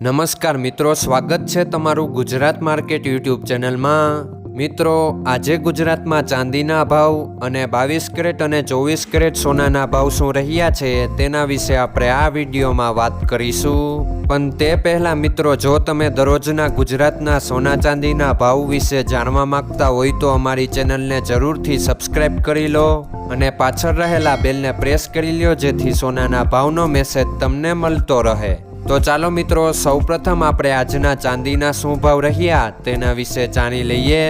નમસ્કાર મિત્રો, સ્વાગત છે તમારું ગુજરાત માર્કેટ યુટ્યુબ ચેનલમાં। મિત્રો, આજે ગુજરાતમાં ચાંદીના ભાવ અને 22 કેરેટ અને 24 કેરેટ સોનાના ભાવ શું રહ્યા છે તેના વિશે આપણે આ વિડીયોમાં વાત કરીશું। પણ તે પહેલાં મિત્રો, જો તમે દરરોજના ગુજરાતના સોના ચાંદીના ભાવ વિશે જાણવા માંગતા હોય તો અમારી ચેનલને જરૂરથી સબસ્ક્રાઈબ કરી લો અને પાછળ રહેલા બેલને પ્રેસ કરી લો, જેથી સોનાના ભાવનો મેસેજ તમને મળતો રહે। તો ચાલો મિત્રો, સૌપ્રથમ આપણે આજના ચાંદીના શું ભાવ રહ્યા તેના વિશે જાણી લઈએ।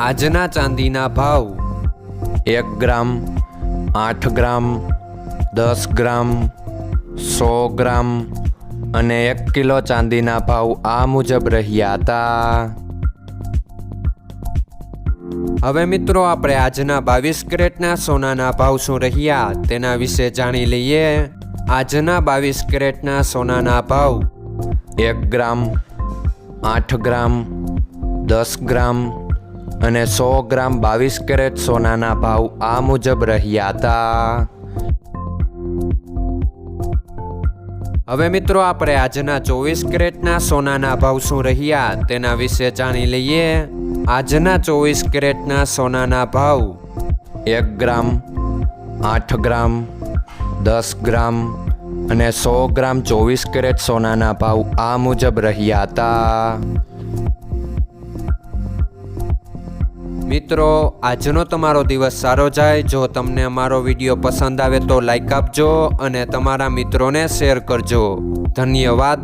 આજના ચાંદીના ભાવ 1 ગ્રામ, 8 ગ્રામ, 10 ગ્રામ, 100 ગ્રામ અને 1 કિલો ચાંદીના ભાવ આ મુજબ રહ્યા હતા। હવે મિત્રો, આપણે આજના 22 કેરેટના સોનાના ભાવ શું રહ્યા તેના વિશે જાણી લઈએ। આજના 22 કેરેટના સોનાના ભાવ 1 ગ્રામ, 8 ગ્રામ, 10 ગ્રામ અને 100 ગ્રામ 22 કેરેટ સોનાના ભાવ આ મુજબ રહ્યા હતા। હવે મિત્રો, આપણે આજના 24 કેરેટના સોનાના ભાવ શું રહ્યા તેના વિશે જાણી લઈએ। આજના 24 કેરેટના સોનાના ભાવ 1 ગ્રામ, 8 ગ્રામ, 10 ગ્રામ અને 100 ગ્રામ 24 કેરેટ સોનાના ભાવ આ મુજબ રહ્યા હતા। મિત્રો, આજનો તમારો દિવસ સારો જાય। જો તમને અમારો વિડીયો પસંદ આવે તો લાઈક આપજો અને તમારા મિત્રોને શેર કરજો। ધન્યવાદ।